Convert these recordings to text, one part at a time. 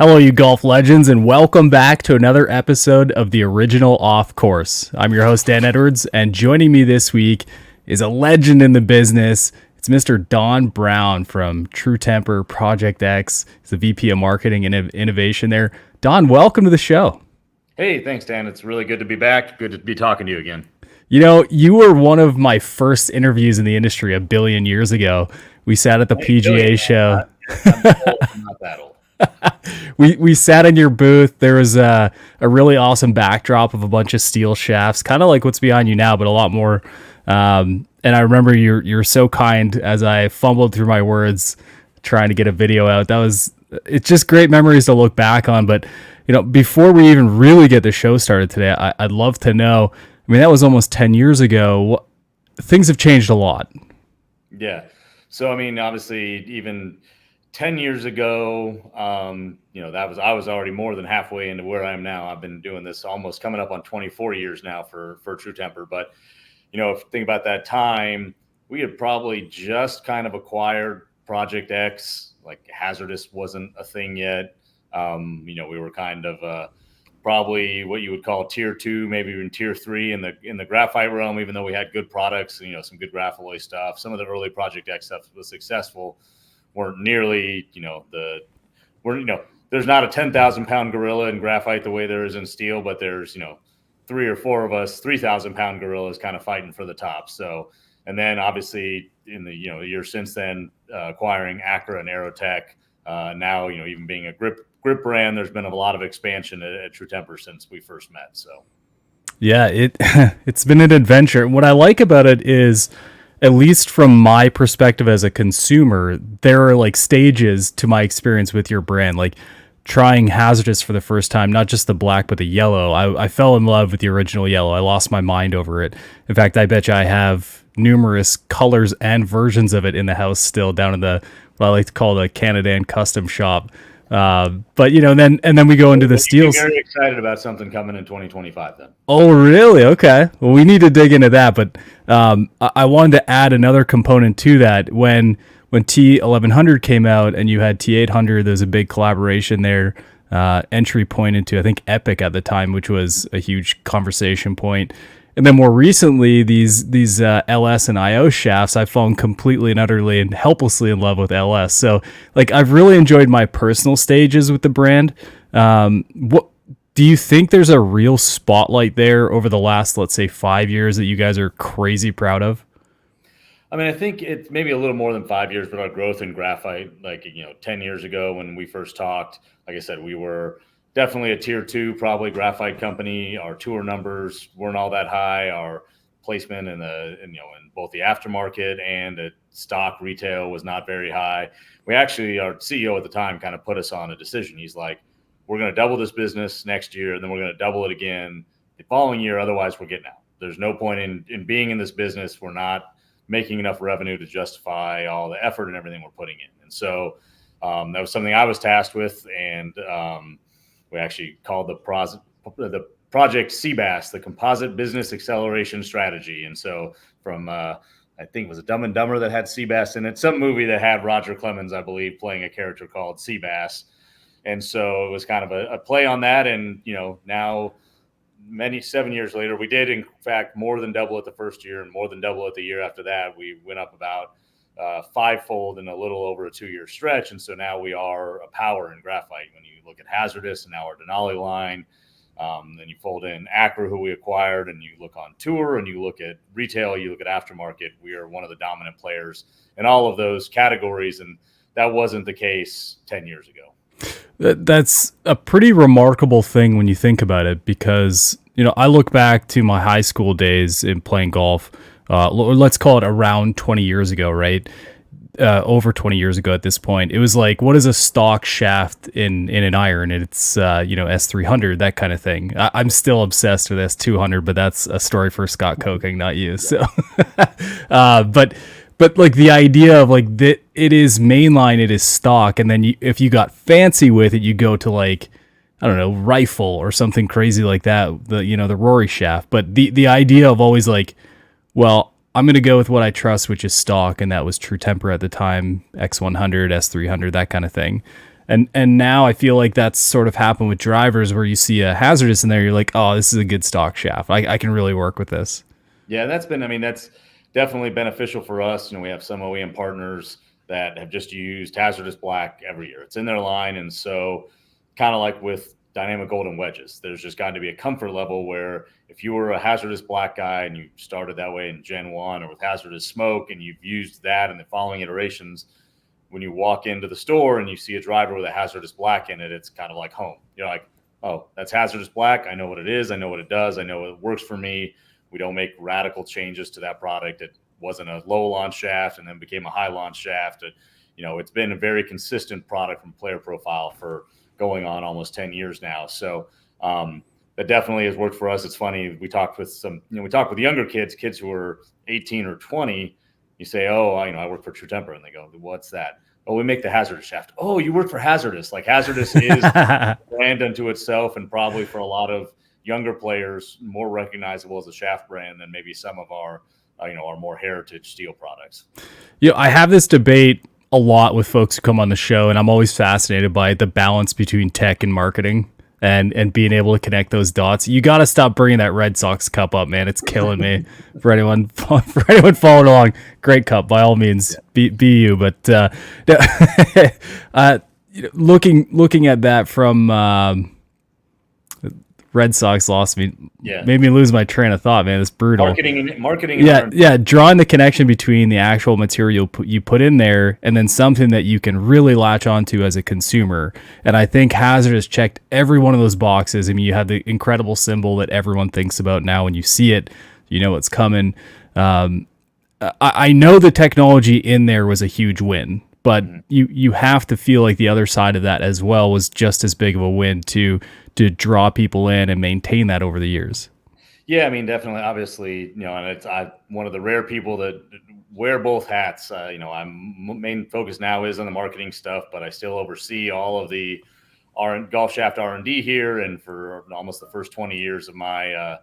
Hello, you golf legends, and welcome back to another episode of the original Off Course. I'm your host, Dan Edwards, and joining me this week is a legend in the business. It's Mr. Don Brown from True Temper Project X. He's the VP of Marketing and Innovation there. Don, welcome to the show. Hey, thanks, Dan. It's really good to be back. Good to be talking to you again. You know, you were one of my first interviews in the industry a billion years ago. We sat at the PGA show. I'm not that old. We sat in your booth. There was a really awesome backdrop of a bunch of steel shafts, kind of like what's behind you now, but a lot more. And I remember you're so kind as I fumbled through my words trying to get a video out. It's just great memories to look back on. But you know, before we even really get the show started today, I'd love to know. I mean, that was almost 10 years ago. Things have changed a lot. Yeah. So I mean, obviously, even 10 years ago, I was already more than halfway into where I am now. I've been doing this almost coming up on 24 years now for True Temper. But, if you think about that time, we had probably just kind of acquired Project X. Like HZRDUS wasn't a thing yet. We were kind of probably what you would call tier 2, maybe even tier 3 in the graphite realm, even though we had good products, some good graphalloy stuff. Some of the early Project X stuff was successful. Weren't nearly, there's not a 10,000 pound gorilla in graphite the way there is in steel, but there's, 3 or 4 of us, 3,000 pound gorillas kind of fighting for the top. So, and then obviously in the, year since then, acquiring Acra and Aerotech, now, even being a grip brand, there's been a lot of expansion at True Temper since we first met. So, yeah, it's been an adventure. What I like about it is, at least from my perspective as a consumer, there are like stages to my experience with your brand. Like trying HZRDUS for the first time, not just the black, but the yellow. I fell in love with the original yellow. I lost my mind over it. In fact, I bet you I have numerous colors and versions of it in the house still down in what I like to call the Canadian custom shop. But then we go into the steels. Very excited about something coming in 2025 then. Oh, really? Okay. Well, we need to dig into that, but I wanted to add another component to that. When T1100 came out and you had T800, there's a big collaboration there, entry point into, I think, Epic at the time, which was a huge conversation point. And then more recently, these LS and IO shafts, I've fallen completely and utterly and helplessly in love with LS. So, like, I've really enjoyed my personal stages with the brand. What do you think there's a real spotlight there over the last, let's say, 5 years that you guys are crazy proud of? I mean, I think it's maybe a little more than 5 years, but our growth in graphite, 10 years ago when we first talked, like I said, we were definitely a tier 2, probably graphite company. Our tour numbers weren't all that high. Our placement in both the aftermarket and at stock retail was not very high. Our CEO at the time kind of put us on a decision. He's like, we're going to double this business next year, and then we're going to double it again the following year. Otherwise, we're getting out. There's no point in being in this business. We're not making enough revenue to justify all the effort and everything we're putting in. And so that was something I was tasked with, and we actually called the project CBAS, the Composite Business Acceleration Strategy. And so from, I think it was a Dumb and Dumber that had CBAS in it, some movie that had Roger Clemens, I believe, playing a character called CBAS. And so it was kind of a play on that. And, now 7 years later, we did, in fact, more than double it the first year and more than double it the year after that. We went up about fivefold in a little over a 2-year stretch. And so now we are a power in graphite. When you look at HZRDUS and now our Denali line, then you fold in Acra, who we acquired, and you look on tour and you look at retail, you look at aftermarket, we are one of the dominant players in all of those categories. And that wasn't the case 10 years ago. That's a pretty remarkable thing when you think about it, because, I look back to my high school days in playing golf. Let's call it around 20 years ago, right? Over 20 years ago at this point. It was like, what is a stock shaft in an iron? It's, S300, that kind of thing. I'm still obsessed with S200, but that's a story for Scott Koking, not you. So, but like the idea of like that, it is mainline, it is stock. And then if you got fancy with it, you go to like, I don't know, rifle or something crazy like that, the Rory shaft. But the idea of always like, well, I'm going to go with what I trust, which is stock. And that was True Temper at the time, X100, S300, that kind of thing. And now I feel like that's sort of happened with drivers where you see a HZRDUS in there, you're like, oh, this is a good stock shaft. I can really work with this. Yeah, that's definitely beneficial for us. We have some OEM partners that have just used HZRDUS black every year. It's in their line. And so kind of like with dynamic golden wedges, there's just got to be a comfort level where if you were a HZRDUS black guy and you started that way in Gen 1 or with HZRDUS smoke and you've used that in the following iterations, when you walk into the store and you see a driver with a HZRDUS black in it, it's kind of like home. You're like, oh, that's HZRDUS black. I know what it is. I know what it does. I know it works for me. We don't make radical changes to that product. It wasn't a low launch shaft and then became a high launch shaft. It's been a very consistent product from player profile for going on almost 10 years now. So that definitely has worked for us. It's funny. We talked with younger kids who are 18 or 20. You say, oh, I work for True Temper. And they go, what's that? Oh, we make the HZRDUS shaft. Oh, you work for HZRDUS. Like HZRDUS is a brand unto itself, and probably for a lot of younger players, more recognizable as a shaft brand than maybe some of our more heritage steel products. I have this debate a lot with folks who come on the show, and I'm always fascinated by the balance between tech and marketing and being able to connect those dots. You got to stop bringing that Red Sox cup up, man. It's killing me. For anyone following along, great cup by all means. Be you, but looking at that from Red Sox lost me. Yeah. Made me lose my train of thought, man. It's brutal. Marketing. Yeah. Drawing the connection between the actual material you put in there and then something that you can really latch onto as a consumer. And I think HZRDUS checked every one of those boxes. I mean, you have the incredible symbol that everyone thinks about now. When you see it, you know it's coming. I know the technology in there was a huge win, but you have to feel like the other side of that as well was just as big of a win to draw people in and maintain that over the years. Yeah, I mean, definitely, obviously, and I'm one of the rare people that wear both hats. I'm main focus now is on the marketing stuff, but I still oversee all of the golf shaft R&D here. And for almost the first 20 years of my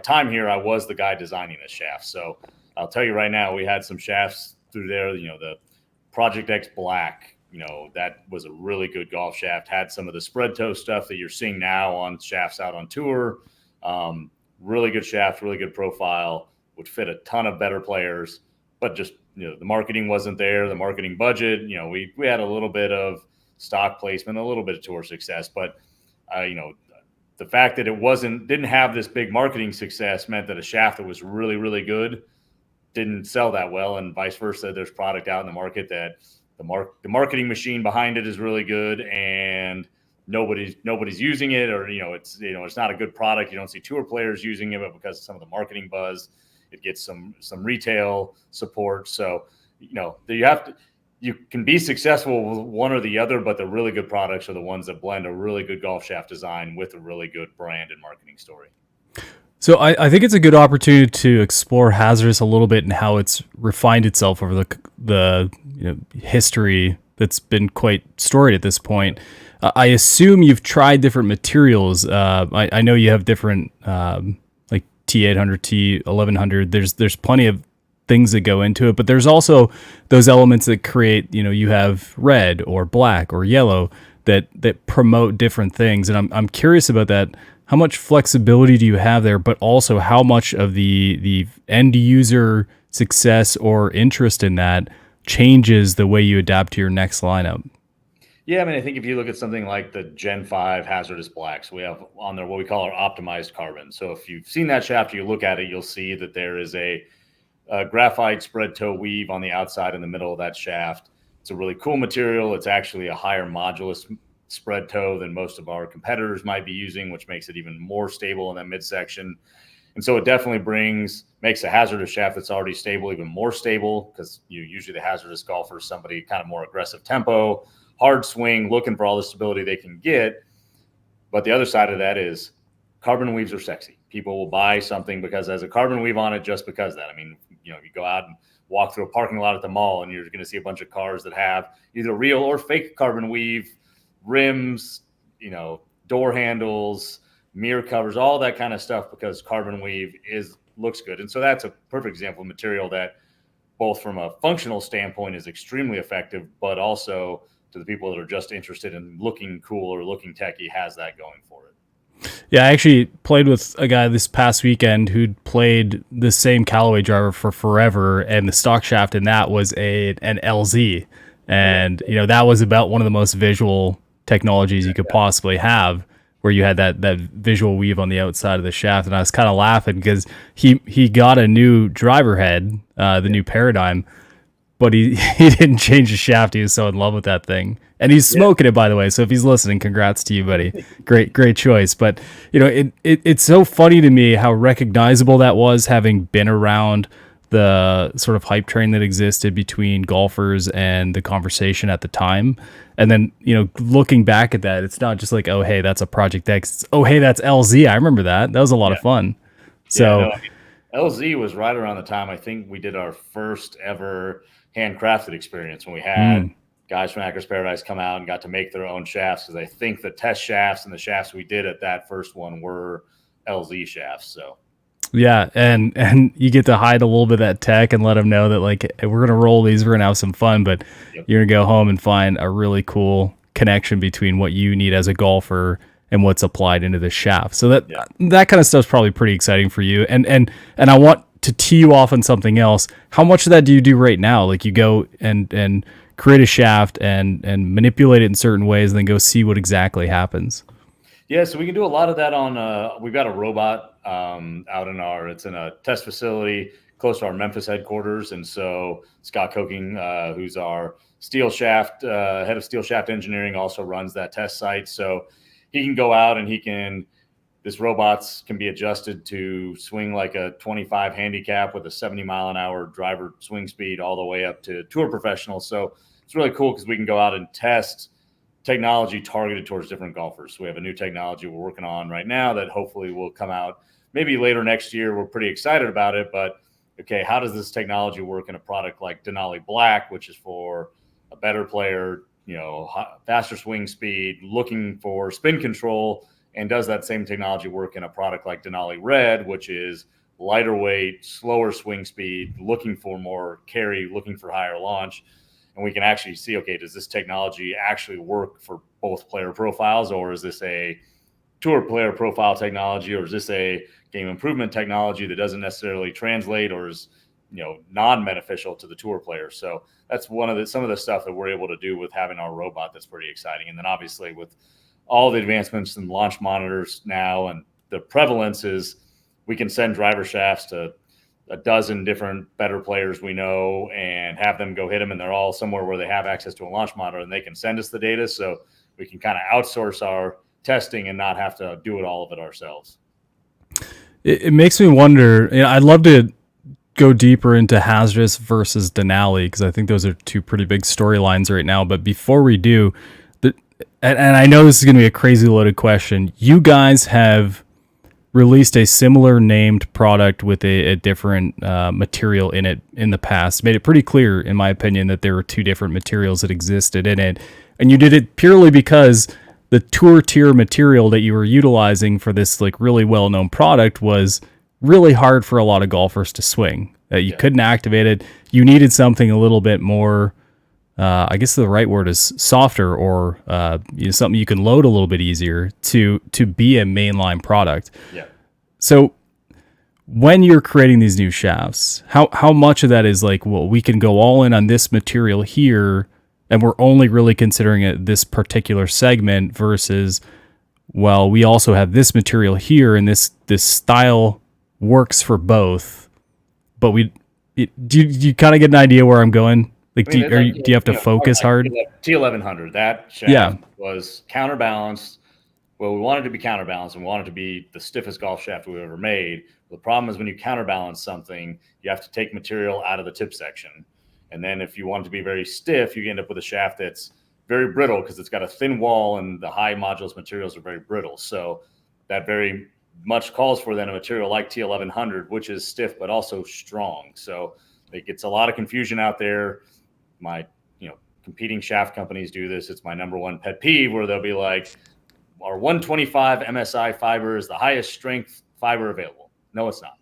time here, I was the guy designing the shaft. So I'll tell you right now, we had some shafts through there, the Project X Black, that was a really good golf shaft, had some of the spread toe stuff that you're seeing now on shafts out on tour. Really good shaft, really good profile, would fit a ton of better players, but just, the marketing wasn't there, the marketing budget, we had a little bit of stock placement, a little bit of tour success, but, the fact that it didn't have this big marketing success meant that a shaft that was really, really good didn't sell that well, and vice versa. There's product out in the market that the marketing machine behind it is really good, and nobody's using it, or it's not a good product. You don't see tour players using it, but because of some of the marketing buzz, it gets some retail support. So you can be successful with one or the other, but the really good products are the ones that blend a really good golf shaft design with a really good brand and marketing story. So I think it's a good opportunity to explore HZRDUS a little bit and how it's refined itself over the history that's been quite storied at this point. I assume you've tried different materials. I know you have different like T800, T1100. There's plenty of things that go into it, but there's also those elements that create, you have red or black or yellow that promote different things. And I'm curious about that. How much flexibility do you have there, but also how much of the end user success or interest in that changes the way you adapt to your next lineup? Yeah, I mean, I think if you look at something like the Gen 5 HZRDUS blacks, we have on there what we call our optimized carbon. So if you've seen that shaft, you look at it, you'll see that there is a graphite spread toe weave on the outside in the middle of that shaft. It's a really cool material. It's actually a higher modulus spread toe than most of our competitors might be using, which makes it even more stable in that midsection. And so it definitely makes a HZRDUS shaft that's already stable even more stable, because usually the HZRDUS golfer is somebody kind of more aggressive tempo, hard swing, looking for all the stability they can get. But the other side of that is carbon weaves are sexy. People will buy something because it has a carbon weave on it just because of that. I mean, you go out and walk through a parking lot at the mall and you're going to see a bunch of cars that have either real or fake carbon weave rims, door handles, mirror covers, all that kind of stuff, because carbon weave looks good. And so that's a perfect example of material that both from a functional standpoint is extremely effective, but also to the people that are just interested in looking cool or looking techy, has that going for it. Yeah, I actually played with a guy this past weekend who'd played the same Callaway driver for forever, and the stock shaft in that was an LZ, and that was about one of the most visual technologies you could possibly have, where you had that visual weave on the outside of the shaft. And I was kind of laughing because he got a new driver head, the new Paradigm, but he didn't change the shaft. He was so in love with that thing, and he's smoking it, by the way. So if he's listening, congrats to you, buddy. Great choice. But it's so funny to me how recognizable that was, having been around the sort of hype train that existed between golfers and the conversation at the time. And then, looking back at that, it's not just like, oh, hey, that's a Project X. It's, oh, hey, that's LZ. I remember that. That was a lot of fun. So LZ was right around the time I think we did our first ever handcrafted experience, when we had guys from Hackers Paradise come out and got to make their own shafts, because I think the test shafts and the shafts we did at that first one were LZ shafts. So yeah, and you get to hide a little bit of that tech and let them know that, like, hey, we're gonna roll these, we're gonna have some fun, but you're gonna go home and find a really cool connection between what you need as a golfer and what's applied into the shaft. So that kind of stuff's probably pretty exciting for you. And I want to tee you off on something else. How much of that do you do right now? Like, you go and create a shaft and manipulate it in certain ways, and then go see what exactly happens. Yeah, so we can do a lot of that on. We've got a robot out in it's in a test facility close to our Memphis headquarters, and so Scott Coking, who's our steel shaft head of steel shaft engineering, also runs that test site. So he can go out and this robots can be adjusted to swing like a 25 handicap with a 70-mile-an-hour driver swing speed, all the way up to tour professionals. So it's really cool because we can go out and test technology targeted towards different golfers. So we have a new technology we're working on right now that hopefully will come out maybe later next year. We're pretty excited about it, but okay, how does this technology work in a product like Denali Black, which is for a better player, faster swing speed, looking for spin control? And does that same technology work in a product like Denali Red, which is lighter weight, slower swing speed, looking for more carry, looking for higher launch? And we can actually see, okay, does this technology actually work for both player profiles, or is this a tour player profile technology, or is this a game improvement technology that doesn't necessarily translate, or is non-beneficial to the tour player? So that's some of the stuff that we're able to do with having our robot. That's pretty exciting. And then obviously with all the advancements in launch monitors now, and the prevalence is we can send driver shafts to a dozen different better players we know and have them go hit them, and they're all somewhere where they have access to a launch monitor, and they can send us the data, so we can kind of outsource our testing and not have to do all of it ourselves. It makes me wonder, I'd love to go deeper into HZRDUS versus Denali, because I think those are two pretty big storylines right now. But before we do, and I know this is going to be a crazy loaded question, you guys have released a similar named product with a different material in it in the past. Made it pretty clear, in my opinion, that there were two different materials that existed in it. And you did it purely because the tour tier material that you were utilizing for this like really well-known product was really hard for a lot of golfers to swing. You couldn't activate it. You needed something a little bit more, I guess the right word is softer, or something you can load a little bit easier to be a mainline product. Yeah. So when you're creating these new shafts, how much of that is like, well, we can go all in on this material here, and we're only really considering it this particular segment, versus, well, we also have this material here, and this style works for both. But do you kind of get an idea where I'm going? Like, do you have to focus hard? T1100, that shaft was counterbalanced. Well, we wanted to be counterbalanced, and we wanted to be the stiffest golf shaft we've ever made. The problem is when you counterbalance something, you have to take material out of the tip section. And then if you want it to be very stiff, you end up with a shaft that's very brittle because it's got a thin wall, and the high modulus materials are very brittle. So that very much calls for then a material like T1100, which is stiff but also strong. So it gets a lot of confusion out there. My competing shaft companies do this. It's my number one pet peeve, where they'll be like, our 125 MSI fiber is the highest strength fiber available. No, it's not.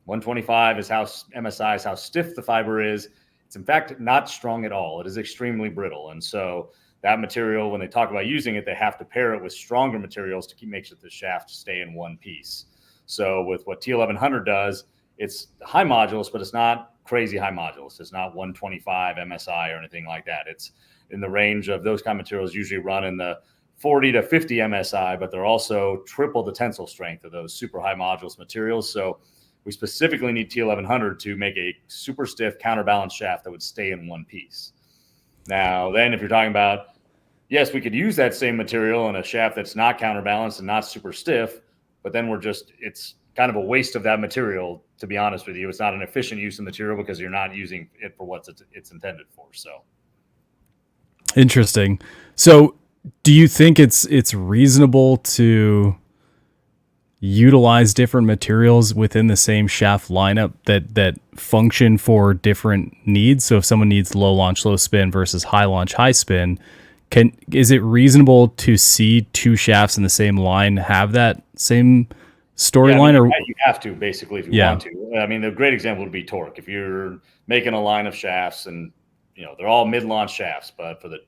125 is how MSI is how stiff the fiber is. It's in fact not strong at all. It is extremely brittle. And so that material, when they talk about using it, they have to pair it with stronger materials to make sure the shaft stay in one piece. So with what T1100 does, it's high modulus, but it's not crazy high modulus. It's not 125 MSI or anything like that. It's in the range of those kind of materials usually run in the 40 to 50 MSI, but they're also triple the tensile strength of those super high modulus materials. So we specifically need T1100 to make a super stiff counterbalance shaft that would stay in one piece. Now, then if you're talking about, yes, we could use that same material in a shaft that's not counterbalanced and not super stiff, but then it's kind of a waste of that material, to be honest with you. It's not an efficient use of material because you're not using it for what it's intended for. So Interesting. So do you think it's reasonable to utilize different materials within the same shaft lineup that function for different needs? So if someone needs low launch, low spin versus high launch, high spin, is it reasonable to see two shafts in the same line have that same storyline? Yeah, you have to basically if you want to. I mean, the great example would be torque. If you're making a line of shafts and they're all mid-launch shafts, but for the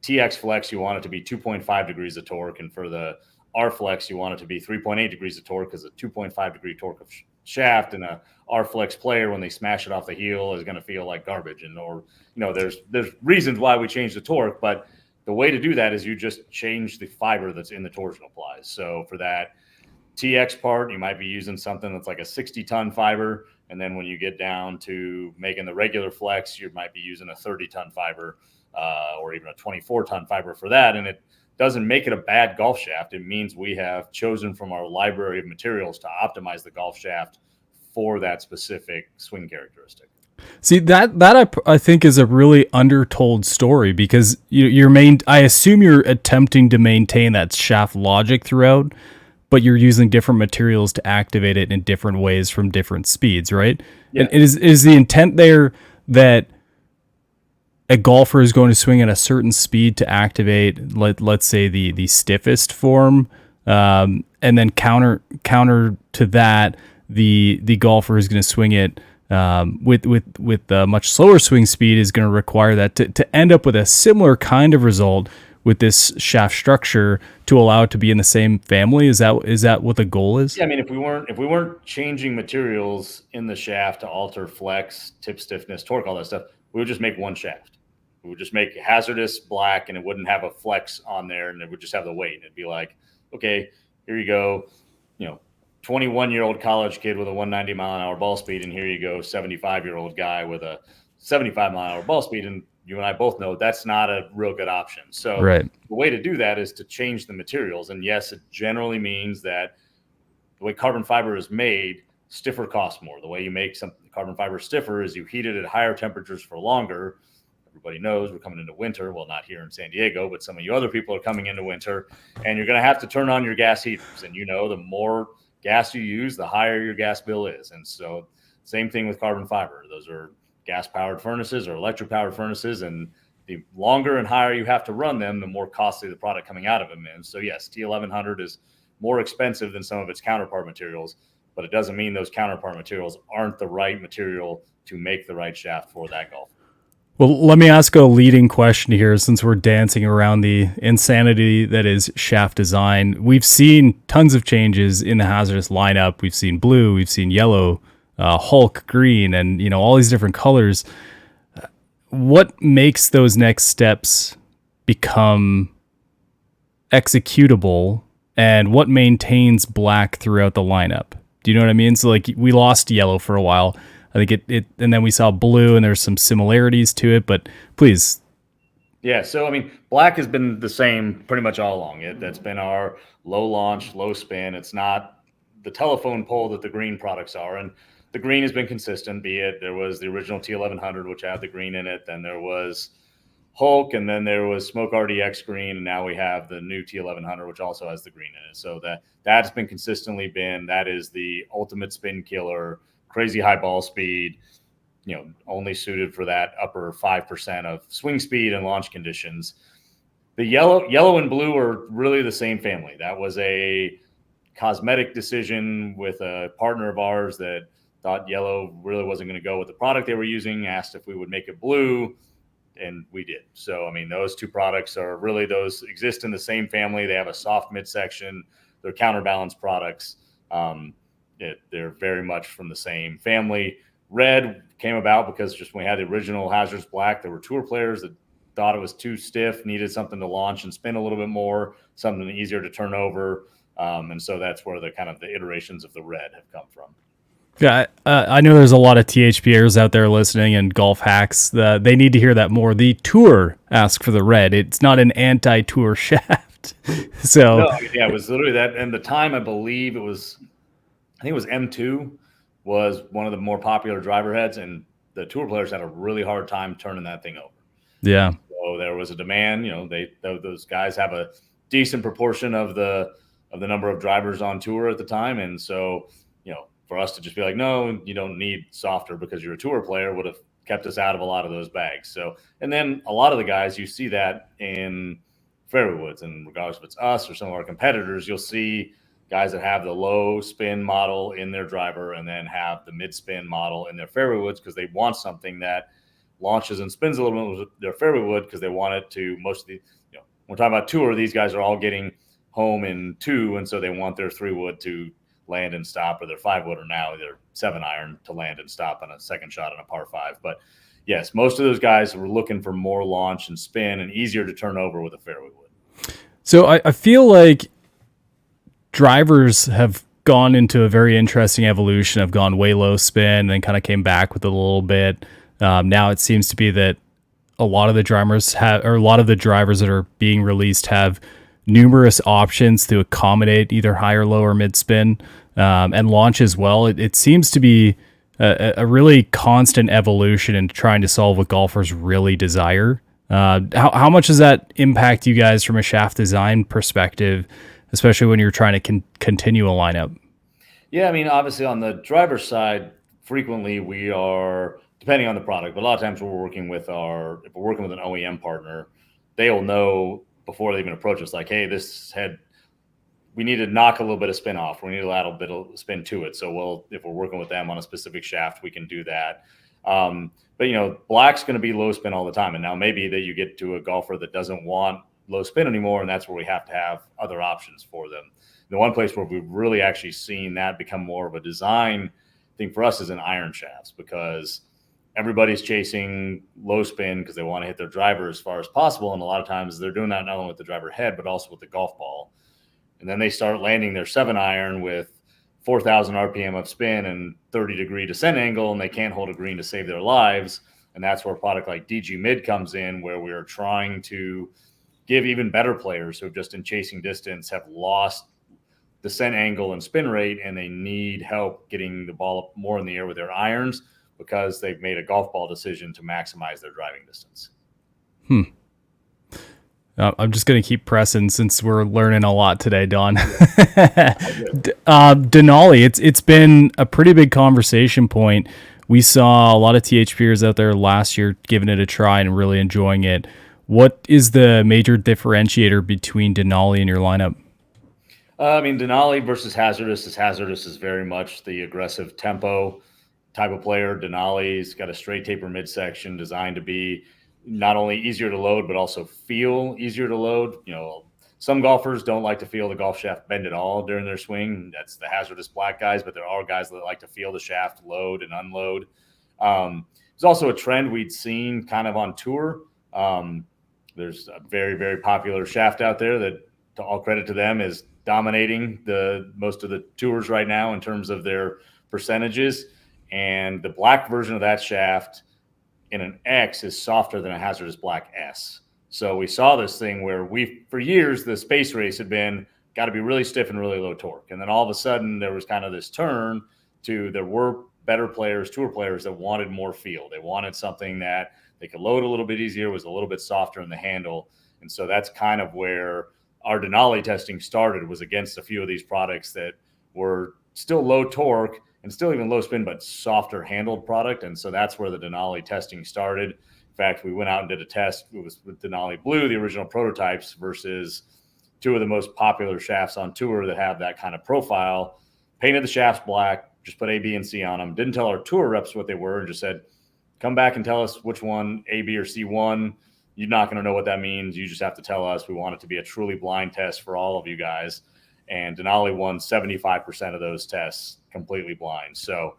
TX Flex, you want it to be 2.5 degrees of torque, and for the R Flex, you want it to be 3.8 degrees of torque, because a 2.5 degree torque of shaft and a R Flex player, when they smash it off the heel, is going to feel like garbage. And there's reasons why we change the torque, but the way to do that is you just change the fiber that's in the torsional plies. So for that TX part, you might be using something that's like a 60-ton fiber, and then when you get down to making the regular Flex, you might be using a 30-ton fiber, or even a 24-ton fiber for that. And it doesn't make it a bad golf shaft. It means we have chosen from our library of materials to optimize the golf shaft for that specific swing characteristic. See, that I think is a really undertold story, because I assume you're attempting to maintain that shaft logic throughout, but you're using different materials to activate it in different ways from different speeds, right? Yeah. And is the intent there that a golfer is going to swing at a certain speed to activate, let's say the stiffest form, and then counter to that, the golfer is going to swing it with a much slower swing speed, is going to require that to end up with a similar kind of result with this shaft structure to allow it to be in the same family? Is that what the goal is? Yeah, I mean, if we weren't changing materials in the shaft to alter flex, tip stiffness, torque, all that stuff, we would just make one shaft. We would just make HZRDUS black, and it wouldn't have a flex on there, and it would just have the weight. And it'd be like, okay, here you go, 21-year-old college kid with a 190 mile an hour ball speed, and here you go, 75-year-old guy with a 75 mile an hour ball speed. And you and I both know that's not a real good option. So right. The way to do that is to change the materials. And yes, it generally means that the way carbon fiber is made, stiffer costs more. The way you make some carbon fiber stiffer is you heat it at higher temperatures for longer. Everybody knows we're coming into winter. Well, not here in San Diego, but some of you other people are coming into winter, and you're going to have to turn on your gas heaters. And the more gas you use, the higher your gas bill is. And so same thing with carbon fiber. Those are gas-powered furnaces or electric-powered furnaces, and the longer and higher you have to run them, the more costly the product coming out of them is. So yes, T1100 is more expensive than some of its counterpart materials, but it doesn't mean those counterpart materials aren't the right material to make the right shaft for that golf. Well, let me ask a leading question here, since we're dancing around the insanity that is shaft design. We've seen tons of changes in the HZRDUS lineup. We've seen blue, we've seen yellow, Hulk green, and all these different colors. What makes those next steps become executable, and what maintains black throughout the lineup? Do you know what I mean? So like, we lost yellow for a while. I think it and then we saw blue, and there's some similarities to it, but please. Yeah, so I mean, black has been the same pretty much all along. That's been our low launch, low spin. It's not the telephone pole that the green products are, and the green has been consistent. Be it there was the original T1100, which had the green in it, then there was Hulk, and then there was Smoke RDX green, and now we have the new T1100, which also has the green in it. So that's been consistently that is the ultimate spin killer. Crazy high ball speed, only suited for that upper 5% of swing speed and launch conditions. The yellow and blue are really the same family. That was a cosmetic decision with a partner of ours that thought yellow really wasn't going to go with the product they were using, asked if we would make it blue. and we did. So, I mean, those two products are really, those exist in the same family. They have a soft midsection. They're counterbalance products. They're very much from the same family. Red came about because just when we had the original HZRDUS Black, there were tour players that thought it was too stiff, needed something to launch and spin a little bit more, something easier to turn over. And so that's where the kind of the iterations of the red have come from. Yeah, I know there's a lot of THPers out there listening and golf hacks. They need to hear that more. The tour asked for the red. It's not an anti-tour shaft. So no, yeah, it was literally that. And the time, I believe it was, I think it was M2 was one of the more popular driver heads, and the tour players had a really hard time turning that thing over. yeah, So there was a demand. Those guys have a decent proportion of the number of drivers on tour at the time, and so for us to just be like, no, you don't need softer because you're a tour player, would have kept us out of a lot of those bags. So, and then a lot of the guys, you see that in fairway woods, and regardless if it's us or some of our competitors, you'll see guys that have the low spin model in their driver and then have the mid spin model in their fairway woods because they want something that launches and spins a little bit with their fairway wood because they want it to, most of the, we're talking about tour, these guys are all getting home in 2, and so they want their 3 wood to land and stop, or their 5 wood, or now their 7 iron to land and stop on a second shot on a par 5. But yes, most of those guys were looking for more launch and spin and easier to turn over with a fairway wood. So I feel like drivers have gone into a very interesting evolution. Have gone way low spin, then kind of came back with a little bit. Now it seems to be that a lot of the drivers that are being released have numerous options to accommodate either high or low or mid spin, and launch as well. It seems to be a really constant evolution in trying to solve what golfers really desire. How much does that impact you guys from a shaft design perspective, especially when you're trying to continue a lineup? Yeah, I mean, obviously on the driver's side, frequently we are, depending on the product, but a lot of times if we're working with an OEM partner, they'll know before they even approach us, like, hey, this head, we need to knock a little bit of spin off. We need a little bit of spin to it. So if we're working with them on a specific shaft, we can do that. But black's going to be low spin all the time. And now maybe that you get to a golfer that doesn't want low spin anymore, and that's where we have to have other options for them. The one place where we've really actually seen that become more of a design thing for us is in iron shafts, because everybody's chasing low spin because they want to hit their driver as far as possible. And a lot of times they're doing that not only with the driver head, but also with the golf ball. And then they start landing their 7 iron with 4,000 RPM of spin and 30-degree descent angle, and they can't hold a green to save their lives. And that's where a product like DG Mid comes in, where we are trying to give even better players who have just in chasing distance have lost descent angle and spin rate, and they need help getting the ball up more in the air with their irons because they've made a golf ball decision to maximize their driving distance. I'm just going to keep pressing since we're learning a lot today, Don. Denali, it's been a pretty big conversation point. We saw a lot of THPers out there last year giving it a try and really enjoying it. What is the major differentiator between Denali and your lineup? Denali versus HZRDUS. HZRDUS is very much the aggressive tempo type of player. Denali's got a straight taper midsection designed to be not only easier to load, but also feel easier to load. Some golfers don't like to feel the golf shaft bend at all during their swing. That's the HZRDUS Black guys, but there are guys that like to feel the shaft load and unload. There's also a trend we'd seen kind of on tour. There's a very, very popular shaft out there that, to all credit to them, is dominating most of the tours right now in terms of their percentages. And the black version of that shaft in an X is softer than a HZRDUS Black S. So we saw this thing where for years, the space race had been got to be really stiff and really low torque. And then all of a sudden there was kind of this turn to, there were better players, tour players that wanted more feel. They wanted something that they could load a little bit easier, was a little bit softer in the handle. And so that's kind of where our Denali testing started, was against a few of these products that were still low torque and still even low spin, but softer handled product. And so that's where the Denali testing started. In fact, we went out and did a test. It was with Denali Blue, the original prototypes, versus 2 of the most popular shafts on tour that have that kind of profile. Painted the shafts black, just put A, B, and C on them. Didn't tell our tour reps what they were, and just said, come back and tell us which one, A, B, or C won. You're not going to know what that means. You just have to tell us. We want it to be a truly blind test for all of you guys. And Denali won 75% of those tests completely blind. So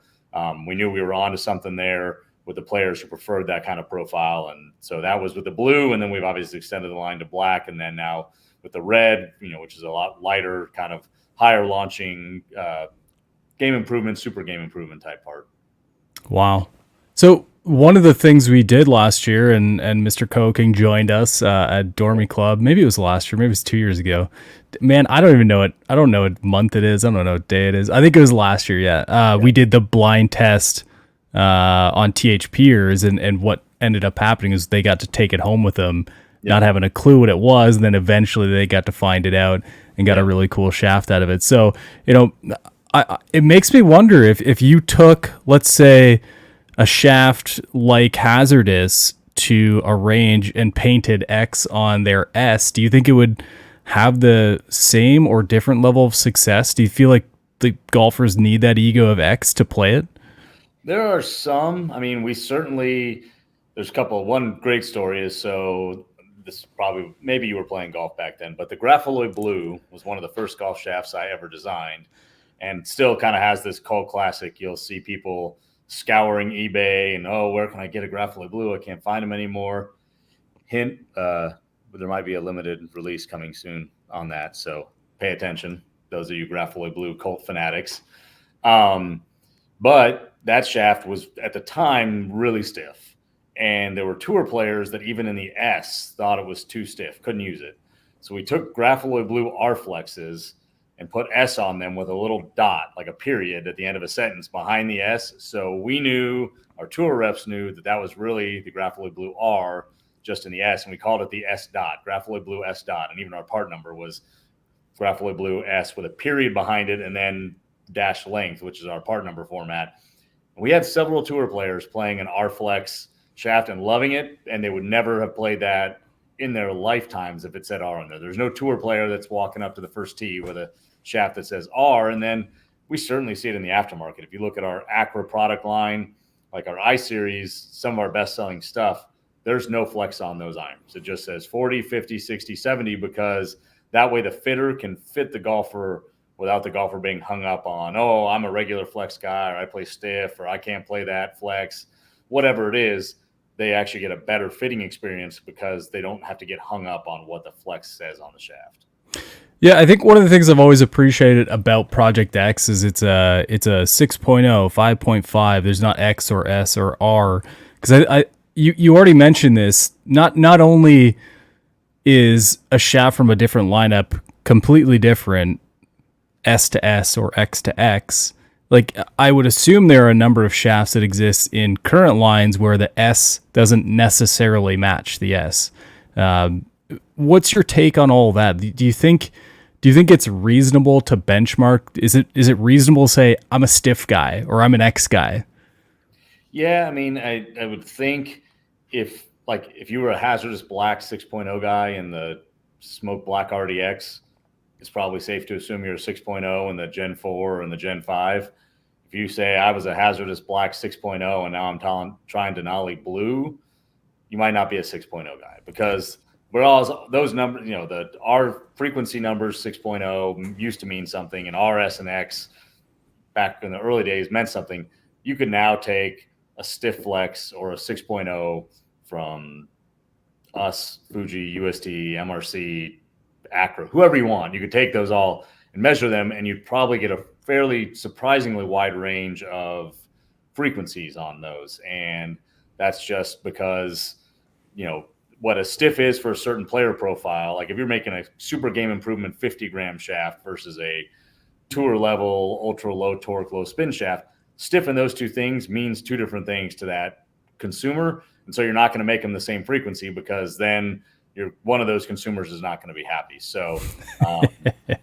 we knew we were onto something there with the players who preferred that kind of profile. And so that was with the blue. And then we've obviously extended the line to black. And then now with the red, which is a lot lighter, kind of higher launching game improvement, super game improvement type part. Wow. So one of the things we did last year, and Mr. Koking joined us at Dormy Club. Maybe it was last year. Maybe it was 2 years ago. Man, I don't even know it. I don't know what month it is. I don't know what day it is. I think it was last year. Yeah. We did the blind test on THPers, and what ended up happening is they got to take it home with them, not having a clue what it was. And then eventually they got to find it out and got a really cool shaft out of it. So, it makes me wonder if you took, let's say, a shaft like HZRDUS to a range and painted X on their S, do you think it would have the same or different level of success? Do you feel like the golfers need that ego of X to play it? There are some. I mean, there's a couple. One great story is, so this probably, maybe you were playing golf back then, but the Grapholoid Blue was one of the first golf shafts I ever designed, and still kind of has this cult classic. You'll see people scouring eBay and, where can I get a Grapholoid Blue? I can't find them anymore. Hint, there might be a limited release coming soon on that, so pay attention, those of you Grapholoid Blue cult fanatics. But that shaft was at the time really stiff, and there were tour players that even in the S thought it was too stiff, couldn't use it. So we took Grapholoid Blue R-flexes and put S on them with a little dot, like a period at the end of a sentence behind the S. So we knew, our tour reps knew, that was really the Grapholoid Blue R just in the S, and we called it the S dot, Grapholoid Blue S dot. And even our part number was Grapholoid Blue S with a period behind it and then dash length, which is our part number format. And we had several tour players playing an R-flex shaft and loving it, and they would never have played that in their lifetimes if it said R on there. There's no tour player that's walking up to the first tee with a shaft that says R. And then we certainly see it in the aftermarket. If you look at our Acra product line, like our I series, some of our best selling stuff, there's no flex on those irons. It just says 40, 50, 60, 70, because that way the fitter can fit the golfer without the golfer being hung up on, I'm a regular flex guy, or I play stiff, or I can't play that flex, whatever it is. They actually get a better fitting experience because they don't have to get hung up on what the flex says on the shaft. Yeah, I think one of the things I've always appreciated about Project X is it's a 6.0, 5.5. There's not X or S or R, because you already mentioned this. Not only is a shaft from a different lineup completely different, S to S or X to X. Like, I would assume there are a number of shafts that exist in current lines where the S doesn't necessarily match the S. What's your take on all that? Do you think it's reasonable to benchmark? Is it reasonable to say I'm a stiff guy or I'm an X guy? Yeah, I mean, I would think if you were a HZRDUS Black 6.0 guy in the Smoke Black RDX, it's probably safe to assume you're a 6.0 in the Gen 4 and the Gen 5. If you say I was a HZRDUS Black 6.0 and now I'm trying Denali Blue, you might not be a 6.0 guy, because we're all those numbers, our frequency numbers 6.0 used to mean something, and RS and X back in the early days meant something. You could now take a stiff flex or a 6.0 from us, Fuji, UST, MRC, Acra, whoever you want. You could take those all and measure them, and you'd probably get a fairly surprisingly wide range of frequencies on those. And that's just because, what a stiff is for a certain player profile. Like if you're making a super game improvement 50-gram shaft versus a tour level, ultra low torque, low spin shaft, stiff in those two things means two different things to that consumer. And so you're not going to make them the same frequency, because then one of those consumers is not going to be happy. So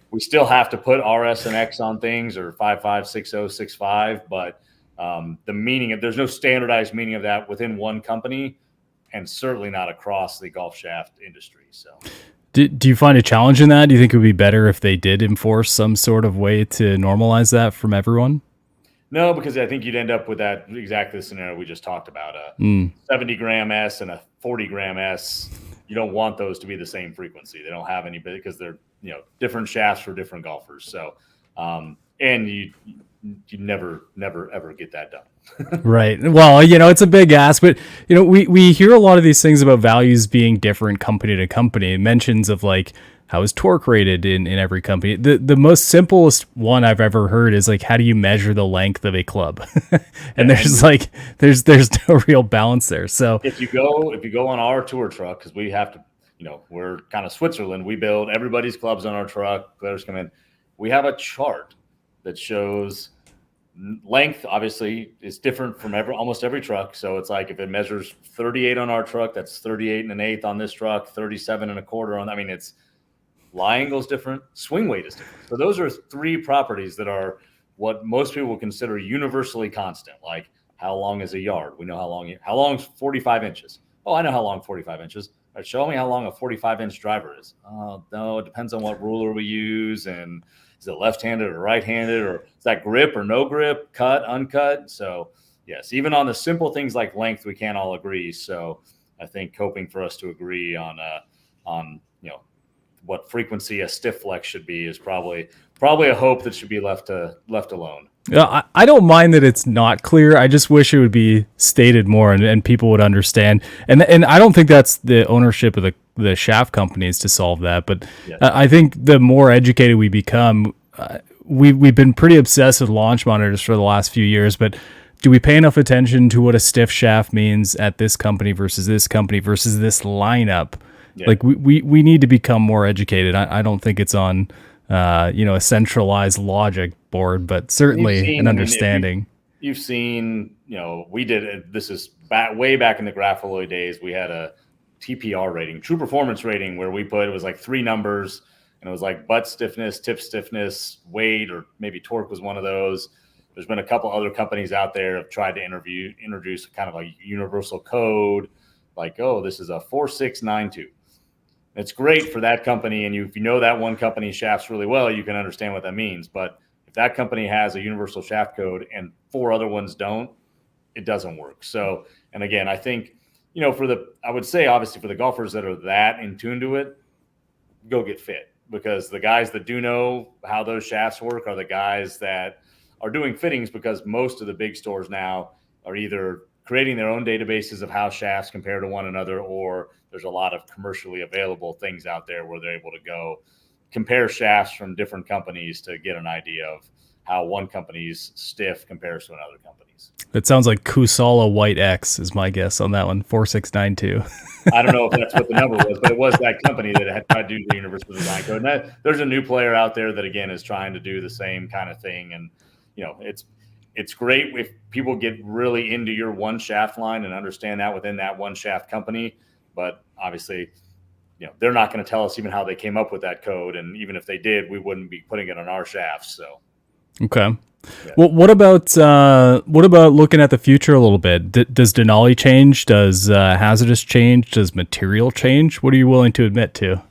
we still have to put RS and X on things, or 5.5, 6.0, 6.5, but the meaning there's no standardized meaning of that within one company, and certainly not across the golf shaft industry. So do you find a challenge in that? Do you think it would be better if they did enforce some sort of way to normalize that from everyone? No, because I think you'd end up with that exactly the scenario we just talked about. A Mm. 70 gram S and a 40 gram S. You don't want those to be the same frequency. They don't have any because they're different shafts for different golfers. So, and you never ever get that done. Right. Well, it's a big ask, but we hear a lot of these things about values being different company to company. Mentions of like how is torque rated in every company. The most simplest one I've ever heard is like how do you measure the length of a club? And there's no real balance there. So if you go on our tour truck, because we have to, we're kind of Switzerland. We build everybody's clubs on our truck. Players come in. We have a chart that shows length. Obviously, is different from almost every truck. So it's like if it measures 38 on our truck, that's 38 and an eighth on this truck, 37 and a quarter on. I mean, it's lie angle is different, swing weight is different. So those are three properties that are what most people consider universally constant. Like how long is a yard? We know how long is 45 inches. Oh, I know how long 45 inches. All right, show me how long a 45-inch driver is. Oh, no, it depends on what ruler we use, and is it left-handed or right-handed, or is that grip or no grip, cut, uncut? So yes, even on the simple things like length, we can't all agree. So I think hoping for us to agree on what frequency a stiff flex should be is probably a hope that should be left alone. yeah, I don't mind that it's not clear. I just wish it would be stated more and people would understand. And I don't think that's the ownership of the shaft companies to solve that. But Yeah. I think the more educated we become, we've been pretty obsessed with launch monitors for the last few years. But do we pay enough attention to what a stiff shaft means at this company versus this lineup? Yeah. Like we need to become more educated. I don't think it's on a centralized logic board, but certainly an understanding. You've seen, we did it. This is way back in the Graphiloid days. We had a TPR rating, true performance rating, where we put, it was like 3 numbers, and it was like butt stiffness, tip stiffness, weight, or maybe torque was one of those. There's been a couple other companies out there have tried to introduce kind of a universal code, like, oh, this is a 4692. It's great for that company, and if you know that one company's shafts really well, you can understand what that means. But if that company has a universal shaft code and 4 other ones don't, it doesn't work. So, and again, I think, I would say obviously for the golfers that are that in tune to it, go get fit, because the guys that do know how those shafts work are the guys that are doing fittings, because most of the big stores now are either creating their own databases of how shafts compare to one another, or there's a lot of commercially available things out there where they're able to go compare shafts from different companies to get an idea of how one company's stiff compares to another company's. It sounds like Kusala White X is my guess on that one, 4692. I don't know if that's what the number was, but it was that company that had tried to do the universal design code. And there's a new player out there that, again, is trying to do the same kind of thing. And, it's great if people get really into your one shaft line and understand that within that one shaft company. But obviously, they're not going to tell us even how they came up with that code. And even if they did, we wouldn't be putting it on our shafts. So, okay. Yeah. Well, what about looking at the future a little bit? Does Denali change? Does HZRDUS change? Does material change? What are you willing to admit to?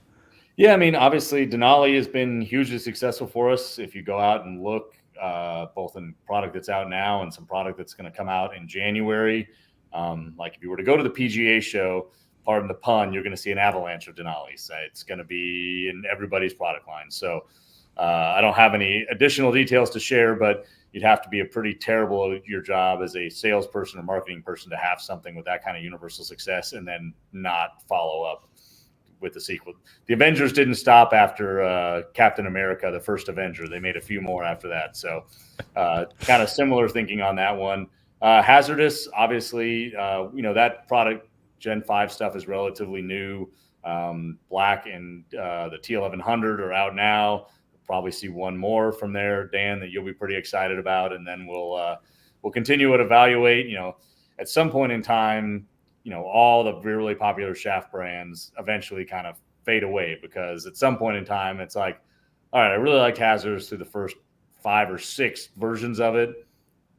Yeah, I mean, obviously, Denali has been hugely successful for us. If you go out and look, both in product that's out now and some product that's going to come out in January, like if you were to go to the PGA show, pardon the pun, you're going to see an avalanche of Denali's. It's going to be in everybody's product line. So I don't have any additional details to share, but you'd have to be a pretty terrible at your job as a salesperson or marketing person to have something with that kind of universal success and then not follow up with the sequel. The Avengers didn't stop after Captain America, the first Avenger. They made a few more after that. So kind of similar thinking on that one. HZRDUS, obviously, that product Gen 5 stuff is relatively new. Black and the T1100 are out now. We'll probably see one more from there, Dan, that you'll be pretty excited about. And then we'll continue to evaluate, at some point in time, all the really popular shaft brands eventually kind of fade away, because at some point in time, it's like, all right, I really liked HZRDUS through the first 5 or 6 versions of it,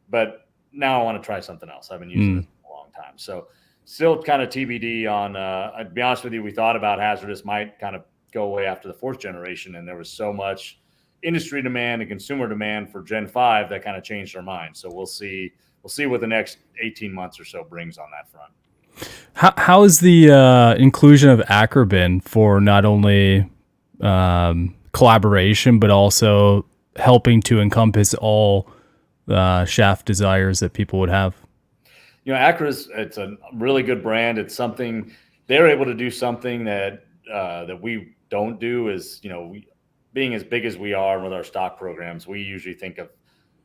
but now I want to try something else. I've been using it for a long time. So still kind of TBD on, I'd be honest with you, we thought about HZRDUS might kind of go away after the 4th generation, and there was so much, industry demand and consumer demand for Gen 5 that kind of changed our mind. So we'll see what the next 18 months or so brings on that front. How is the inclusion of Acro been for not only collaboration, but also helping to encompass all shaft desires that people would have? Acra's, it's a really good brand. It's something they're able to do something that we don't do is, being as big as we are with our stock programs, we usually think of,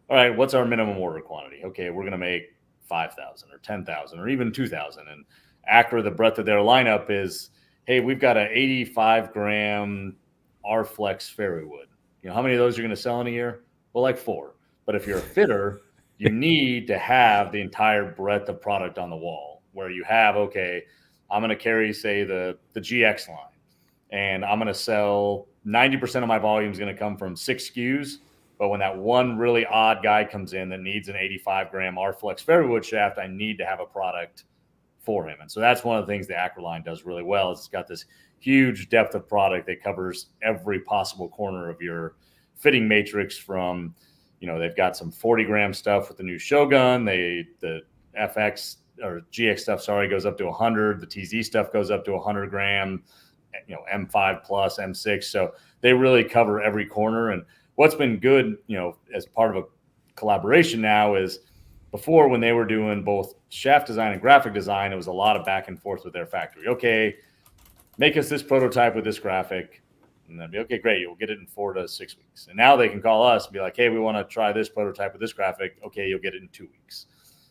all right, what's our minimum order quantity? Okay, we're going to make 5,000 or 10,000 or even 2,000. And Acra, the breadth of their lineup is, hey, we've got an 85 gram R-Flex fairway wood. How many of those you're going to sell in a year? Well, like 4. But if you're a fitter, you need to have the entire breadth of product on the wall where you have, okay, I'm going to carry, say, the GX line, and I'm going to sell 90% of my volume is going to come from 6 SKUs. But when that one really odd guy comes in that needs an 85 gram R-Flex fairway wood shaft, I need to have a product for him. And so that's one of the things the Acra line does really well. Is it's got this huge depth of product that covers every possible corner of your fitting matrix. From, they've got some 40 gram stuff with the new Shogun. The FX or GX stuff, goes up to 100. The TZ stuff goes up to 100 gram. M5 plus, M6. So they really cover every corner. And what's been good, as part of a collaboration now is, before, when they were doing both shaft design and graphic design, it was a lot of back and forth with their factory. Okay, make us this prototype with this graphic. And they'd be, okay, great. You'll get it in 4 to 6 weeks. And now they can call us and be like, hey, we want to try this prototype with this graphic. Okay, you'll get it in 2 weeks.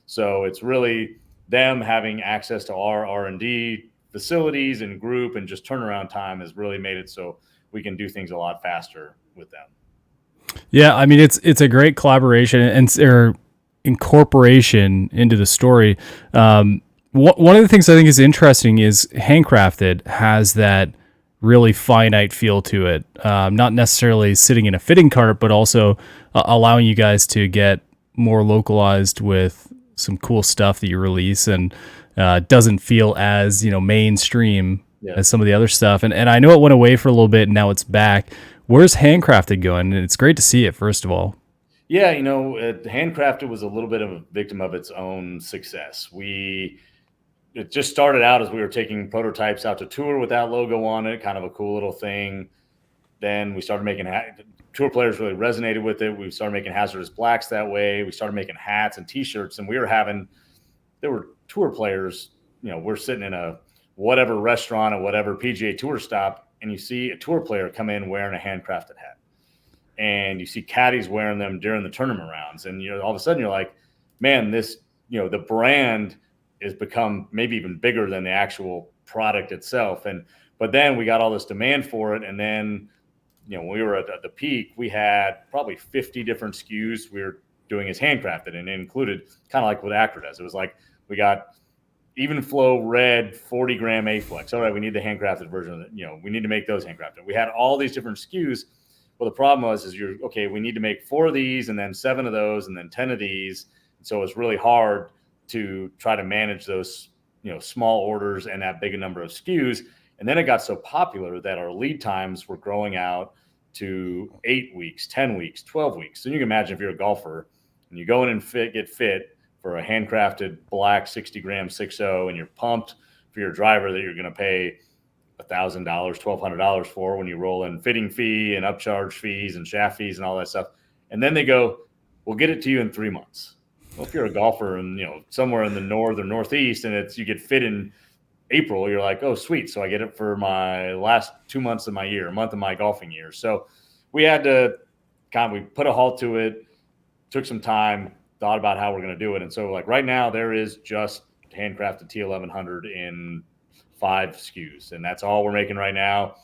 So it's really them having access to our R&D facilities and group, and just turnaround time has really made it so we can do things a lot faster with them. Yeah, I mean, it's a great collaboration and incorporation into the story. One of the things I think is interesting is handcrafted has that really finite feel to it. Not necessarily sitting in a fitting cart, but also allowing you guys to get more localized with some cool stuff that you release, and doesn't feel as mainstream as some of the other stuff. And I know it went away for a little bit, and now it's back. Where's handcrafted going? And it's great to see it, first of all. Yeah, handcrafted was a little bit of a victim of its own success. It just started out as we were taking prototypes out to tour with that logo on it, kind of a cool little thing. Then we started making tour players really resonated with it. We started making HZRDUS blacks that way. We started making hats and T-shirts, and there were tour players. We're sitting in a whatever restaurant or whatever PGA Tour stop, and you see a tour player come in wearing a handcrafted hat, and you see caddies wearing them during the tournament rounds, and all of a sudden you're like, man, this the brand has become maybe even bigger than the actual product itself. But then we got all this demand for it, and then when we were at the peak, we had probably 50 different SKUs we were doing as handcrafted, and it included kind of like what Acra does. It was like, we got even flow red 40 gram A-Flex. All right, we need the handcrafted version of it. We need to make those handcrafted. We had all these different SKUs. Well, the problem was, we need to make 4 of these, and then 7 of those, and then 10 of these. So it's really hard to try to manage those, small orders and that big a number of SKUs. And then it got so popular that our lead times were growing out to 8 weeks, 10 weeks, 12 weeks. So you can imagine, if you're a golfer and you go in and get fit for a handcrafted black 60 gram 6.0, and you're pumped for your driver that you're going to pay $1,000, $1,200 for, when you roll in fitting fee and upcharge fees and shaft fees and all that stuff. And then they go, we'll get it to you in 3 months. Well, if you're a golfer and somewhere in the north or northeast, and you get fit in April, you're like, oh, sweet. So I get it for my last 2 months of my year, a month of my golfing year. So we had to we put a halt to it, took some time, thought about how we're going to do it. And so, like, right now there is just handcrafted T1100 in 5 SKUs, and that's all we're making right now.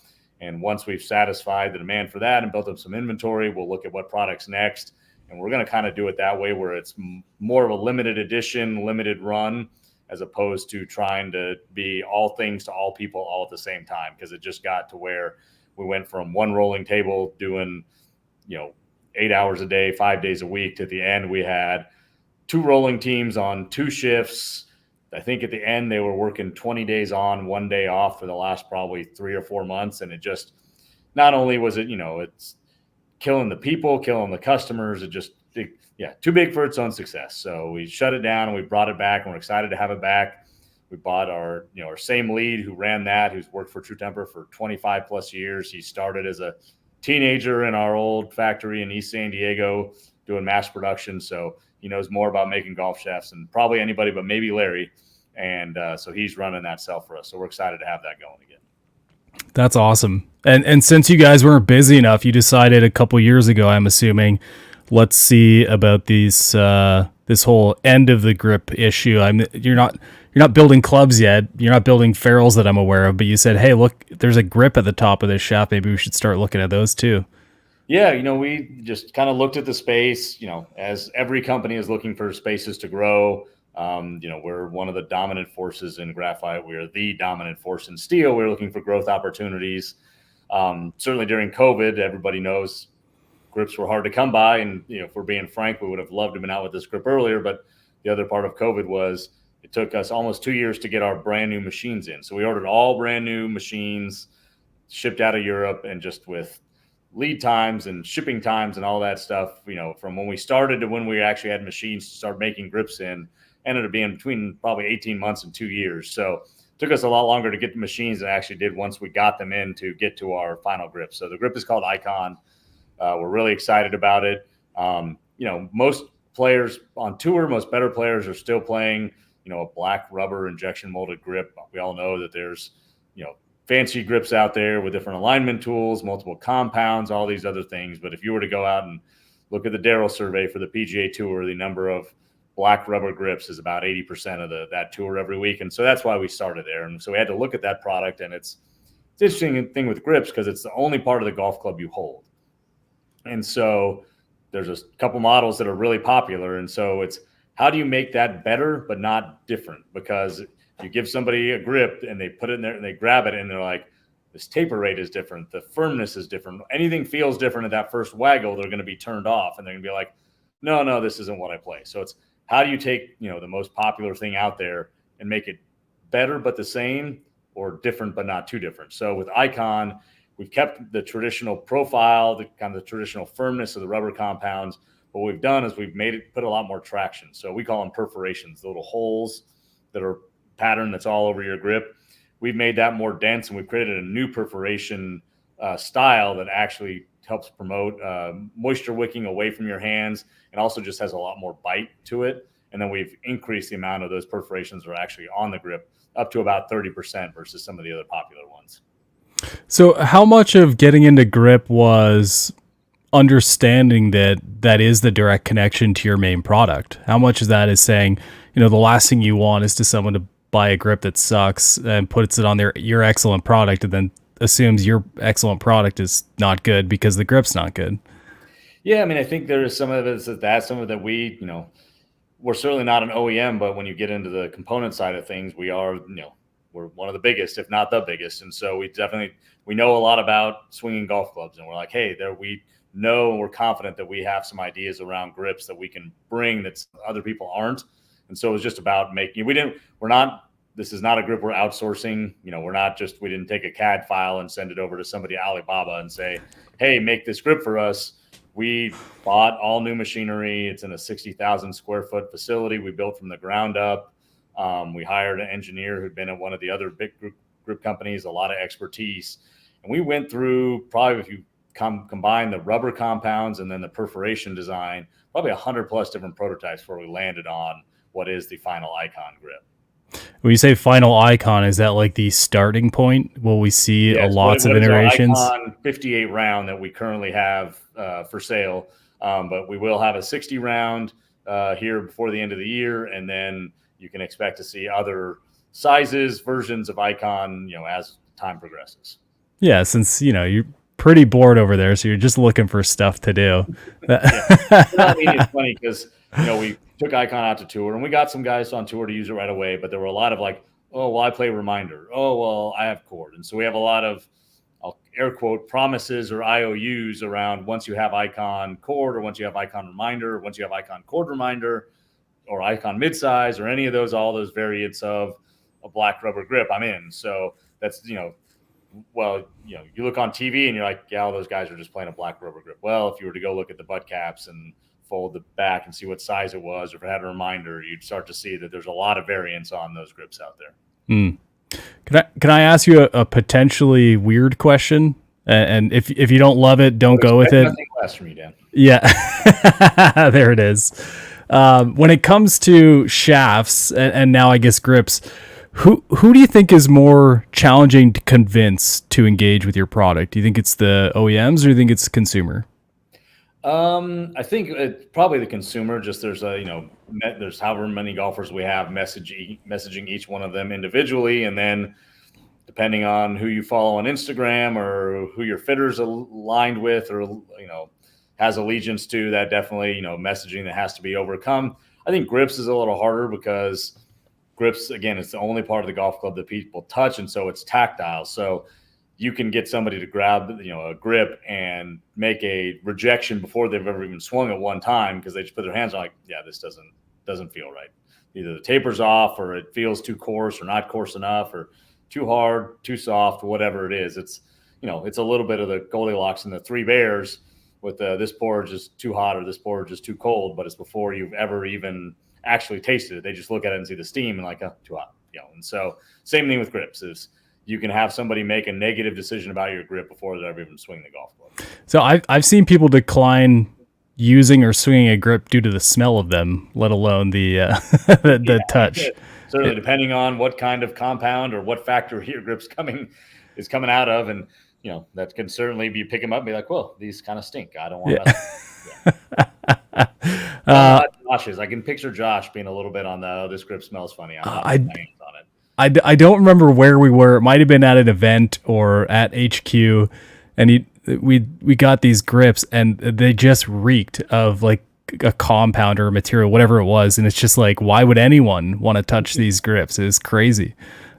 And once we've satisfied the demand for that and built up some inventory, we'll look at what products next. And we're going to kind of do it that way, where it's more of a limited edition, limited run, as opposed to trying to be all things to all people all at the same time. Because it just got to where we went from one rolling table doing, 8 hours a day, 5 days a week, to the end we had 2 rolling teams on 2 shifts. I think at the end they were working 20 days on, 1 day off for the last probably 3 or 4 months. And it just, not only was it, it's killing the people, killing the customers. Too big for its own success. So we shut it down and we brought it back, and we're excited to have it back. We bought our same lead who ran that, who's worked for True Temper for 25 plus years. He started as a teenager in our old factory in East San Diego doing mass production. So he knows more about making golf shafts than probably anybody, but maybe Larry. And so he's running that cell for us. So we're excited to have that going again. That's awesome. And since you guys weren't busy enough, you decided a couple years ago, I'm assuming, let's see about these this whole end of the grip issue. You're not building clubs yet. You're not building ferrules that I'm aware of, but you said, hey, look, there's a grip at the top of this shaft. Maybe we should start looking at those too. Yeah, we just kind of looked at the space, as every company is looking for spaces to grow. We're one of the dominant forces in graphite. We're the dominant force in steel. We're looking for growth opportunities. Certainly during COVID, everybody knows grips were hard to come by. And, if we're being frank, we would have loved to have been out with this grip earlier. But the other part of COVID was it took us almost 2 years to get our brand new machines in. So we ordered all brand new machines, shipped out of Europe, and just with lead times and shipping times and all that stuff, from when we started to when we actually had machines to start making grips in, ended up being between probably 18 months and 2 years. So it took us a lot longer to get the machines than it actually did once we got them in to get to our final grip. So the grip is called Icon. We're really excited about it. Most players on tour, most better players are still playing, a black rubber injection molded grip. We all know that there's, fancy grips out there with different alignment tools, multiple compounds, all these other things. But if you were to go out and look at the Darrell survey for the PGA Tour, the number of black rubber grips is about 80% of that tour every week. And so that's why we started there. And so we had to look at that product. And it's interesting thing with grips because it's the only part of the golf club you hold. And so there's a couple models that are really popular. And so it's how do you make that better but not different? Because you give somebody a grip and they put it in there and they grab it and they're like, this taper rate is different. The firmness is different. Anything feels different at that first waggle, they're going to be turned off and they're going to be like, no, this isn't what I play. So it's how do you take, the most popular thing out there and make it better but the same, or different but not too different. So with Icon, we've kept the traditional profile, the kind of the traditional firmness of the rubber compounds. What we've done is we've put a lot more traction. So we call them perforations, the little holes that are pattern that's all over your grip. We've made that more dense, and we've created a new perforation style that actually helps promote moisture wicking away from your hands, and also just has a lot more bite to it. And then we've increased the amount of those perforations that are actually on the grip up to about 30% versus some of the other popular ones. So how much of getting into grip was understanding that is the direct connection to your main product? How much of that is saying, the last thing you want is to someone to buy a grip that sucks and puts it on your excellent product and then assumes your excellent product is not good because the grip's not good? Yeah, I think there is some of it that some of that we're certainly not an OEM, but when you get into the component side of things, we are, we're one of the biggest, if not the biggest. And so we know a lot about swinging golf clubs, and we're like, hey, we know and we're confident that we have some ideas around grips that we can bring that other people aren't. And so it was just about this is not a grip we're outsourcing. We didn't take a CAD file and send it over to somebody at Alibaba and say, hey, make this grip for us. We bought all new machinery. It's in a 60,000 square foot facility we built from the ground up. We hired an engineer who'd been at one of the other big grip companies, a lot of expertise. And we went through, probably if you combine the rubber compounds and then the perforation design, probably 100 plus different prototypes before we landed on what is the final Icon grip. When you say final Icon, is that like the starting point? Will we see lots of iterations? Icon 58 round that we currently have for sale, but we will have a 60 round here before the end of the year, and then you can expect to see other sizes, versions of Icon, as time progresses. Yeah, since you're pretty bored over there, so you're just looking for stuff to do. It's funny because we took Icon out to tour, and we got some guys on tour to use it right away, but there were a lot of like, oh, well, I play Reminder. Oh, well, I have Cord. And so we have a lot of, I'll air quote, promises or IOUs around once you have Icon Cord, or once you have Icon Reminder, or once you have Icon Cord Reminder, or Icon Midsize, or any of those, all those variants of a black rubber grip, I'm in. So that's, well, you look on TV and you're like, yeah, all those guys are just playing a black rubber grip. Well, if you were to go look at the butt caps and fold the back and see what size it was, or if it had a reminder, you'd start to see that there's a lot of variance on those grips out there. Mm. Can I ask you a potentially weird question? And if you don't love it, don't go with it. Nothing less from you, Dan. Yeah, there it is. When it comes to shafts and now I guess grips, who do you think is more challenging to convince to engage with your product? Do you think it's the OEMs or do you think it's the consumer? I think it's probably the consumer. Just there's however many golfers we have messaging each one of them individually, and then depending on who you follow on Instagram or who your fitter's aligned with, or has allegiance to, that definitely messaging that has to be overcome. I think grips is a little harder because grips, again, it's the only part of the golf club that people touch, and so it's tactile. So you can get somebody to grab a grip and make a rejection before they've ever even swung at one time, because they just put their hands on, like, yeah, this doesn't feel right. Either the taper's off, or it feels too coarse, or not coarse enough, or too hard, too soft, whatever it is. It's it's a little bit of the Goldilocks and the Three Bears with this porridge is too hot or this porridge is too cold, but it's before you've ever even actually tasted it. They just look at it and see the steam and like, oh, too hot. And so same thing with grips is you can have somebody make a negative decision about your grip before they ever even swing the golf club. So I've seen people decline using or swinging a grip due to the smell of them, let alone the the touch. Certainly, depending on what kind of compound or what factory your grip's coming out of, and that can certainly be pick them up and be like, well, these kind of stink. I don't want to. Josh's. I can picture Josh being a little bit on this grip smells funny. I'm not on it. I don't remember where we were. It might have been at an event or at HQ, and we got these grips, and they just reeked of like a compound or a material, whatever it was. And it's just like, why would anyone want to touch these grips? It's crazy.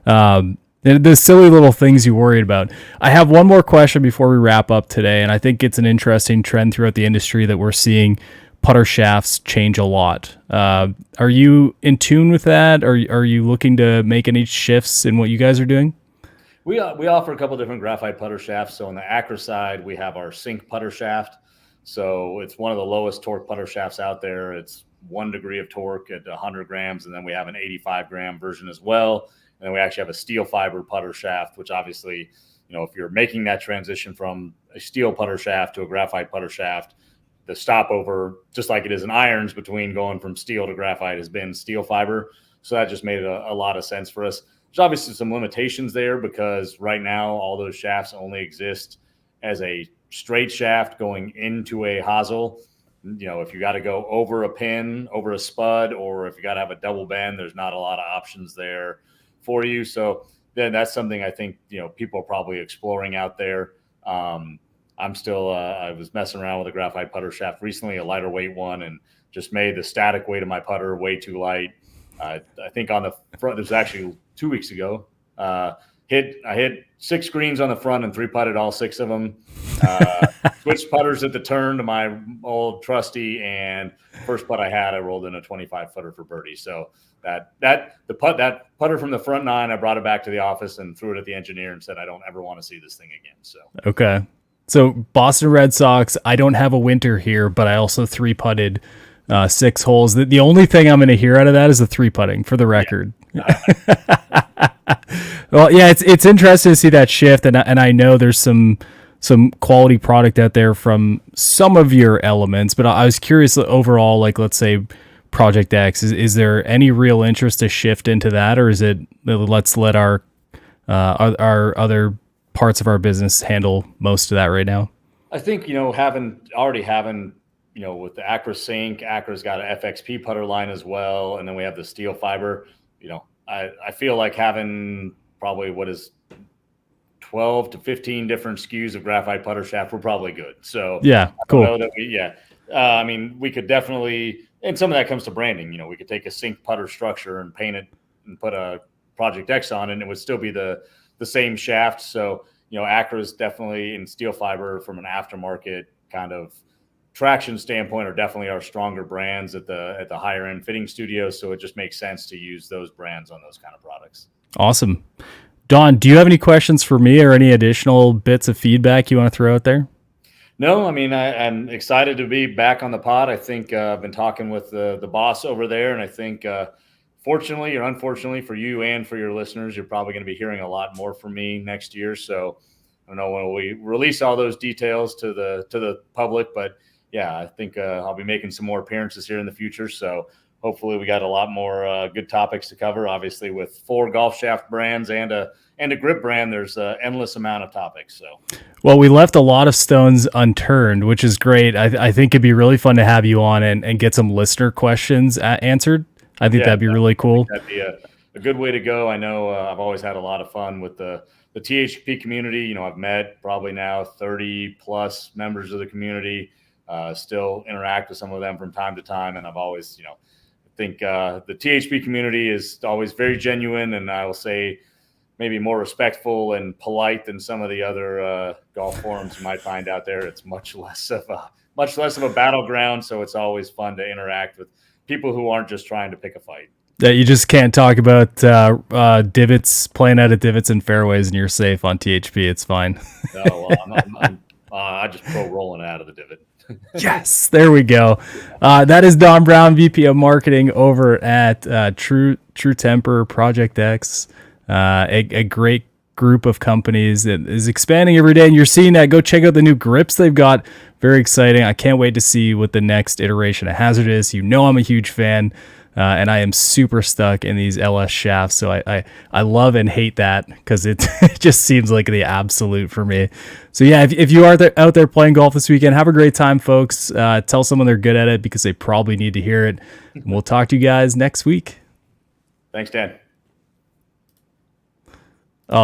The silly little things you worried about. I have one more question before we wrap up today, and I think it's an interesting trend throughout the industry that we're seeing putter shafts change a lot. Are you in tune with that? Are you looking to make any shifts in what you guys are doing? We offer a couple different graphite putter shafts. So on the Acra side, we have our Sync putter shaft. So it's one of the lowest torque putter shafts out there. It's 1 degree of torque at 100 grams, and then we have an 85 gram version as well. And then we actually have a steel fiber putter shaft, which obviously, if you're making that transition from a steel putter shaft to a graphite putter shaft, the stopover, just like it is in irons, between going from steel to graphite has been steel fiber. So that just made a lot of sense for us. There's obviously some limitations there because right now all those shafts only exist as a straight shaft going into a hosel. If you got to go over a pin, over a spud, or if you got to have a double bend, there's not a lot of options there for you. So then that's something I think, people are probably exploring out there. I'm still, I was messing around with a graphite putter shaft recently, a lighter weight one, and just made the static weight of my putter way too light. I think on the front, there's actually 2 weeks ago, I hit 6 greens on the front and 3-putted all 6 of them. Switched putters at the turn to my old trusty, and first putt I had, I rolled in a 25-footer for birdie. So that putter from the front 9, I brought it back to the office and threw it at the engineer and said, I don't ever want to see this thing again. So okay. So Boston Red Sox, I don't have a winter here, but I also 3-putted 6 holes. The only thing I'm going to hear out of that is the 3-putting, for the record. Yeah. Well, yeah, it's interesting to see that shift, and I know there's some quality product out there from some of your elements, but I was curious overall, like let's say Project X, is there any real interest to shift into that, or is it let's let our other parts of our business handle most of that right now? I think having with the Acra Sync, Acra's got an FXP putter line as well, and then we have the steel fiber. I feel like having probably what is 12 to 15 different SKUs of graphite putter shaft, we're probably good. So yeah, cool. I know that we could definitely, and some of that comes to branding. We could take a Sync putter structure and paint it and put a Project X on it, and it would still be the same shaft. So Acra's definitely in steel fiber from an aftermarket kind of traction standpoint are definitely our stronger brands at the higher end fitting studios. So it just makes sense to use those brands on those kind of products. Awesome. Don, do you have any questions for me or any additional bits of feedback you want to throw out there? No, I mean, I'm excited to be back on the pod. I think I've been talking with the boss over there, and I think fortunately or unfortunately for you and for your listeners, you're probably going to be hearing a lot more from me next year. So I don't know when we release all those details to the public, but yeah, I think I'll be making some more appearances here in the future. So hopefully we got a lot more good topics to cover. Obviously, with 4 golf shaft brands and a grip brand, there's an endless amount of topics. So. Well, we left a lot of stones unturned, which is great. I think it'd be really fun to have you on and get some listener questions answered. I think that'd be really cool. That'd be a good way to go. I know I've always had a lot of fun with the THP community. You know, I've met probably now 30 plus members of the community, still interact with some of them from time to time. And I've always, think the THP community is always very genuine, and I will say maybe more respectful and polite than some of the other golf forums you might find out there. It's much less of a battleground, so it's always fun to interact with people who aren't just trying to pick a fight. That you just can't talk about divots, playing out of divots and fairways, and you're safe on THP. It's fine. No, well, I just pro rolling out of the divot. Yes, there we go. That is Don Brown, VP of Marketing over at True Temper Project X. A great group of companies that is expanding every day, and you're seeing that. Go check out the new grips they've got. Very exciting. I can't wait to see what the next iteration of HZRDUS is. You know I'm a huge fan, and I am super stuck in these LS shafts. So I love and hate that because it just seems like the absolute for me. So yeah, if you are out there playing golf this weekend, have a great time, folks. Tell someone they're good at it because they probably need to hear it. And we'll talk to you guys next week. Thanks, Dan. Oh.